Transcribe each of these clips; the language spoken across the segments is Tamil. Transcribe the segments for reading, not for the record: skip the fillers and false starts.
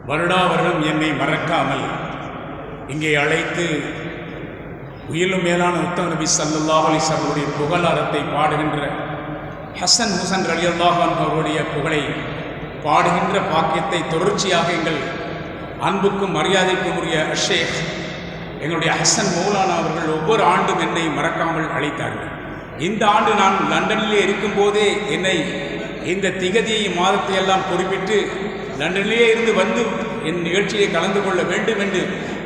வருடா வருடம் என்னை மறக்காமல் இங்கே அழைத்து உயிலும் மேலான உத்தம நபி ஸல்லல்லாஹு அலைஹி வஸல்லம் புகழாரத்தை பாடுகின்ற ஹசன் ஹுசன் ரலியல்லாஹு அன்ஹு அவருடைய புகழை பாடுகின்ற பாக்கியத்தை தொடர்ச்சியாக எங்கள் அன்புக்கும் மரியாதைக்கும் உரிய ஷேக் எங்களுடைய ஹசன் மௌலானா அவர்கள் ஒவ்வொரு ஆண்டும் என்னை மறக்காமல் அழைத்தார்கள். இந்த ஆண்டு நான் லண்டனிலே இருக்கும்போதே என்னை இந்த திகதியை மாதத்தை எல்லாம் குறிப்பிட்டு லண்டனிலே இருந்து வந்து என் நிகழ்ச்சியை கலந்து கொள்ள வேண்டும் என்று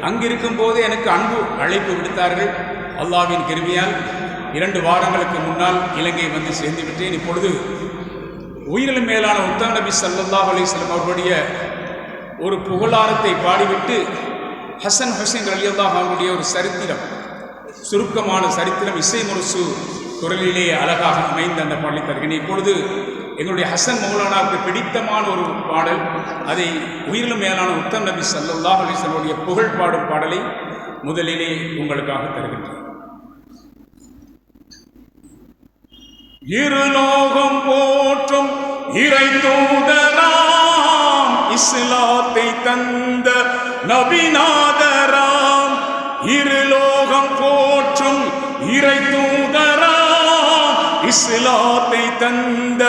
அங்கிருக்கும் போது எனக்கு அன்பு அழைப்பு விடுத்தார்கள். அல்லாஹ்வின் கிருபையால் 2 வாரங்களுக்கு முன்னால் இலங்கை வந்து சேர்ந்து விட்டேன். இப்பொழுது உயிரிலும் மேலான உத்தம நபி ஸல்லல்லாஹு அலைஹி வஸல்லம் அவர்களுடைய ஒரு புகழாரத்தை பாடிவிட்டு ஹசன் ஹுசைன் ரலியல்லாஹு அவருடைய ஒரு சரித்திரம், சுருக்கமான சரித்திரம் இசை முரசு குரலிலே அழகாக அமைந்த அந்த பாடலை தருகிறேன். இப்பொழுது எங்களுடைய ஹசன் மௌலானாவுக்கு பிடித்தமான ஒரு பாடல், அதை உயிரிலும் மேலான உத்தம நபி ஸல்லல்லாஹு அலைஹி வஸல்லம் புகழ் பாடும் பாடலை முதலிலே உங்களுக்காக தருகின்றேன். இருலோகம் போற்றும் இறை தூதராம், இஸ்லாத்தை தந்த நபிநாதராம். இருலோகம் போற்றும் இறை தூதராம், இஸ்லாத்தை தந்த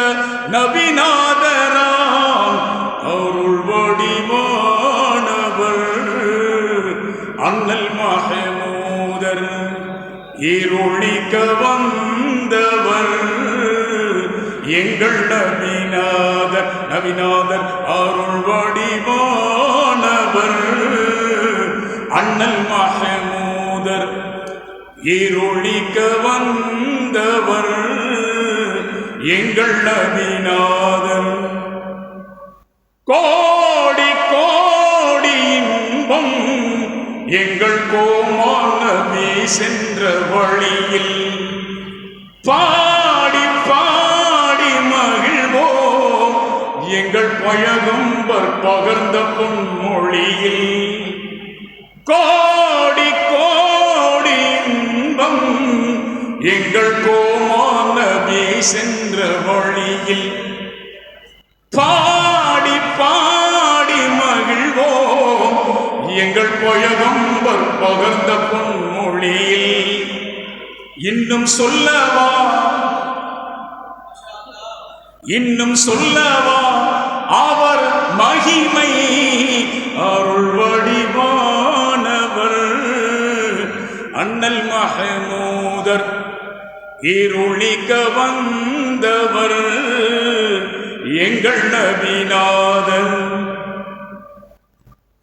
நபிநாதராம். அருள் வடிவானவர் அண்ணல் மஹமூதர், இருளிக்க வந்தவர் எங்கள் நபிநாதர். நபிநாதர் அருள் வடிவானவர் அண்ணல் மஹமூதர், இருளிக்க வந்தவர் எங்கள் நபிநாதர். கோடி கோடி இன்பம் எங்கள் கோமான் நபி சென்ற வழியில், பாடி பாடி மகிழ்வோம் எங்கள் பயகம்பர் பகர்ந்த பொன்மொழியில். கோடி கோடி இன்பம் எங்கள் கோமான் நபி சென்ற வழியில், பாடி பாடி மகிழ்வோம் எங்கள் பயகம்பர் பகர்ந்த பொன்மொழியில். இன்னும் சொல்லவா இன்னும் சொல்லவா அவர் மகிமை, அருள் வடிவானவர் அண்ணல் மஹமூதர், இருளிக்க வந்தவர் எங்கள் நபிநாதர்.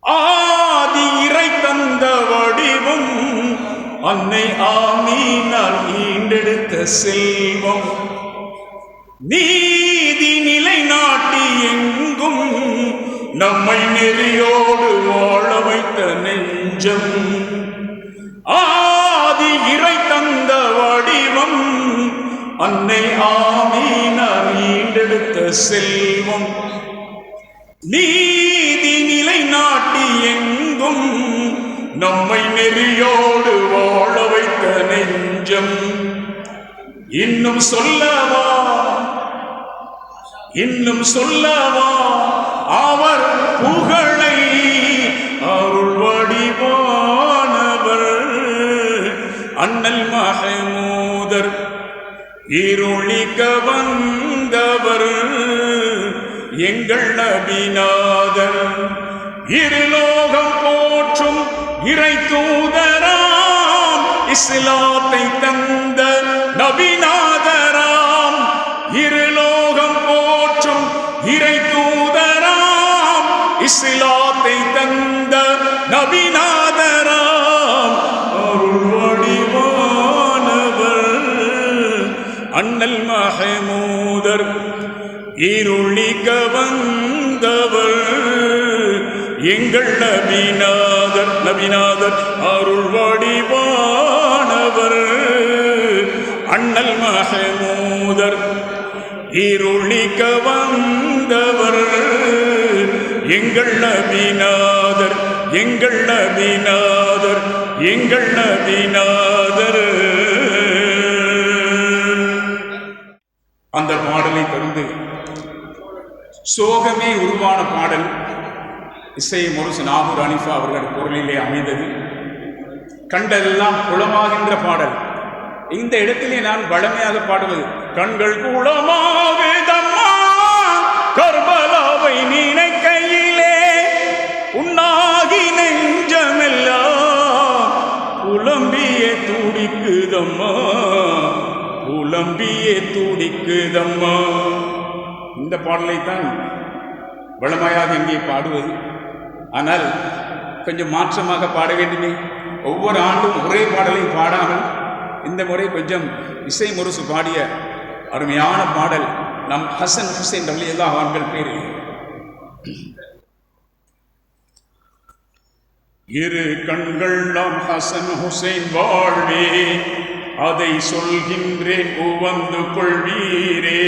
ஆதி இறை தந்த வடிவம், அன்னை ஆமீனால் ஈண்டெடுத்த செல்வம், நீதி நிலை நாட்டி எங்கும் நம்மை நெறியோடு வாழ வைத்த நெஞ்சம். ஆதி இறை தந்த வடிவம், அன்னை ஆமீனால் ஈண்டெடுத்த செல்வம், நீதி நிலை நாட்டி எங்கும் நம்மை நெறியோடு வாழ வைத்த நெஞ்சம். இன்னும் சொல்லவா இன்னும் சொல்லவா அவர் புகழை, அருள் வடிவானவர் அண்ணல் மஹமூதர், இருளிக்க வந்தவர் எங்கள் நபிநாதர். இருலோகம் போற்றும் இறை தூதராம், இஸ்லாத்தை தந்த நபிநாதராம். இருலோகம் போற்றும் இறை தூதராம், இஸ்லாத்தை தந்த நபிநாதராம். அருள் வடிவானவர் அண்ணல் மஹமூதர், இருளிக்க வந்தவர் எங்கள் நபிநாதர். நபிநாதர் அருள் வடிவானவர் அண்ணல் மஹமூதர், இருளிக்க வந்தவர் எங்கள் நபிநாதர். எங்கள் நபிநாதர் எங்கள் நபிநாதர். அந்த பாடலை தொடர்ந்து சோகமே உருவான பாடல் இசை முரசு நாகூர் அனிஃபா அவர்கள் பொருளிலே அமைந்தது. கண்டெல்லாம் குளமாகின்ற பாடல். இந்த இடத்திலே நான் வளமையாக பாடுவது, கண்கள் குளமாகுதம்மா கர்பலாவை நினைக்கையிலே, உன்னாகி நெஞ்சமெல்லாம் புலம்பியே துடிக்குதம்மா, புலம்பியே துடிக்குதம்மா. இந்த பாடலைத்தான் வளமையாக இங்கே பாடுவது. ஆனால் கொஞ்சம் மாற்றமாக பாட வேண்டுமே. ஒவ்வொரு ஆண்டும் ஒரே பாடலையும் பாடாமல் இந்த முறை கொஞ்சம் இசை முரசு பாடிய அருமையான பாடல் நம் ஹசன் ஹுசைன் ரலியல்லாஹு அன்ஹு பேரில். இரு கண்கள் நாம் ஹசன் ஹுசைன் வாழ்வே, அதை சொல்கின்றேன் உவந்து கொள்வீரே.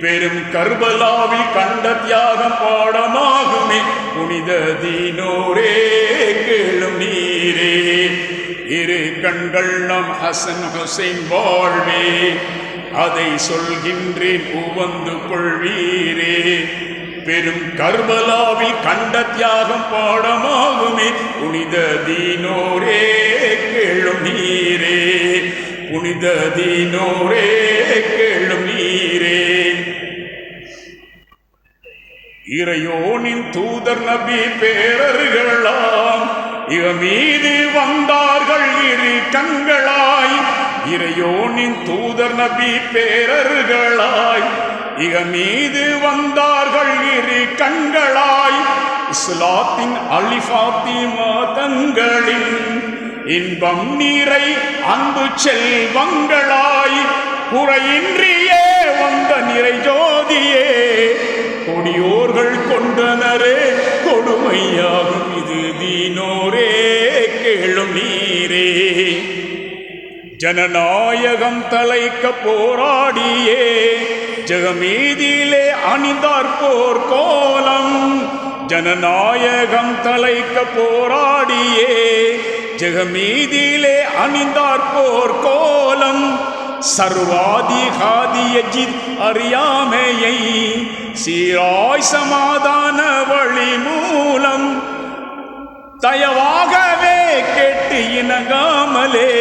பெரும் கர்பலாவில் கண்ட தியாகம் பாடமாகுமே, புனித தீனோரே கேளும் நீரே. இரு கண்கள் நம் ஹசன் ஹுசைன் வாழ்வே, அதை சொல்கின்றேன் உவந்து கொள்வீரே. பெரும் கர்பலாவில் கண்ட தியாகம் பாடமாகுமே, புனித தீனோரே கேளும் நீரே, புனித தீனோரே கேளும் நீரே. இறையோனின் தூதர் நபி பேரர்களாம் இவ மீது வந்தார்கள் இரு கண்களாய். இறையோனின் தூதர் நபி பேரர்களாய் இவ மீது வந்தார்கள் இரு கண்களாய். இஸ்லாத்தின் அலிஃபாத்திமா தங்களின் இன்பம் நீரை அன்பு செல்வங்களாய், குறையின்றியே வந்த நிறை ஜோதியே, கொடியோர்கள் கொண்டனரே கொடுமையாகும் இது தீனோரே கேளும் நீரே. ஜனநாயகம் தலைக்க போராடியே ஜெகமீதியிலே அணிந்தார் போர் கோலம். ஜனநாயகம் தலைக்க போராடியே ஜெகமீதியிலே அணிந்தார் போர் கோலம். சர்வாதிகாதியஜித் அறியாமையை சீராய் சமாதான வழி மூலம் தயவாகவே கேட்டு இணங்காமலே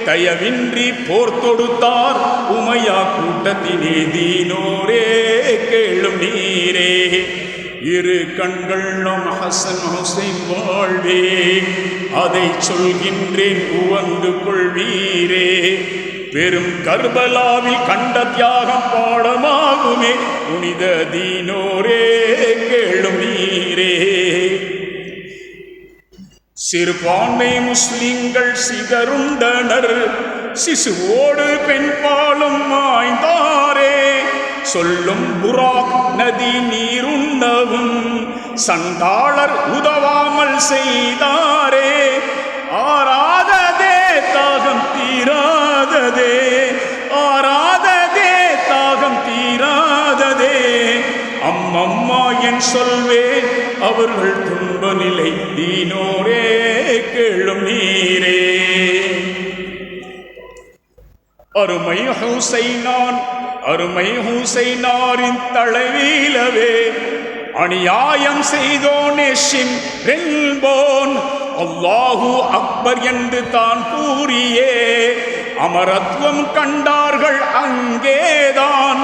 தயவின்றி போர் தொடுத்தார் உமையா கூட்டத்தினே தீனோரே கேளும் நீரே. இரு கண்கள் நம் ஹசன் ஹுசைன் வாழ்வே, அதை சொல்கின்றேன் உவந்து கொள்வீரே. பெரும் கர்பலாவில் கண்ட தியாகம் பாடமாகுமே, புனித தீனோரே கேளும் நீரே. சிறுபான்மை முஸ்லிம்கள் சிதறுண்டனர், சிசுவோடு பெண் பாலும் மாய்ந்தாரே. சொல்லும் புராக் நதி நீருண்ணவும் சண்டாளர் உதவாமல் செய்தாரே. ஆராததே தாகம் தீராததே, ஆராததே தாகம் தீராததே. அம்மம்மா என் சொல்வேன் அவர்கள் துன்ப நிலை தீனோரே கேளும் நீரே. அருமை ஹுசைனான் அருமை ஹுசைனாரின் தலைவீழவே அநியாயம் செய்தோனே ஷிம்ரென்போன். அல்லாஹு அக்பர் என்று தான் கூறியே அமரத்துவம் கண்டார்கள் அங்கேதான்.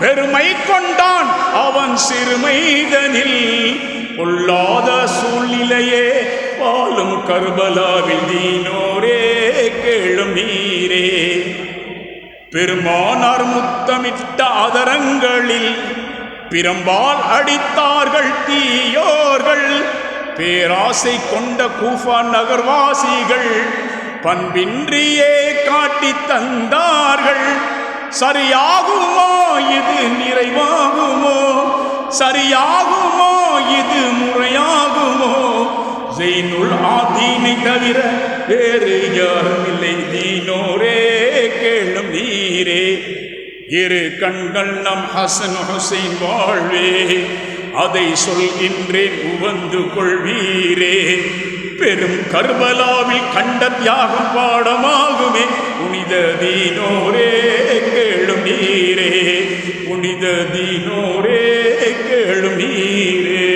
பெருமை கொண்டான் அவன் சிறுமைதனில், பொல்லாத சூழ்நிலையே பாலும் கர்பலாவில் தீனோரே கேளும் நீரே. பெருமானார் முத்தமிட்ட அதரங்களில் பிரம்பால் அடித்தார்கள் தீயோர்கள். பேராசை கொண்ட கூஃபா நகர்வாசிகள் பண்பின்றியே காட்டி தந்தார்கள். சரியாகுமோ இது நிறைவாகுமோ, சரியாகுமோ இது முறையாகுமோ. ஜெய்னுல் ஆதீனை தவிர வேறு யாரும் இல்லை தீனோரே கேளும் நீரே. இரு கண்கள் நம் ஹசன் ஹுசைன் வாழ்வே, அதை சொல்கின்றேன் உவந்து கொள்வீரே. பெரும் கர்பலாவில் கண்ட தியாகம் பாடமாகுமே, புனித தீனோரே கேளும் நீரே, புனித தீனோரே கேளும் நீரே.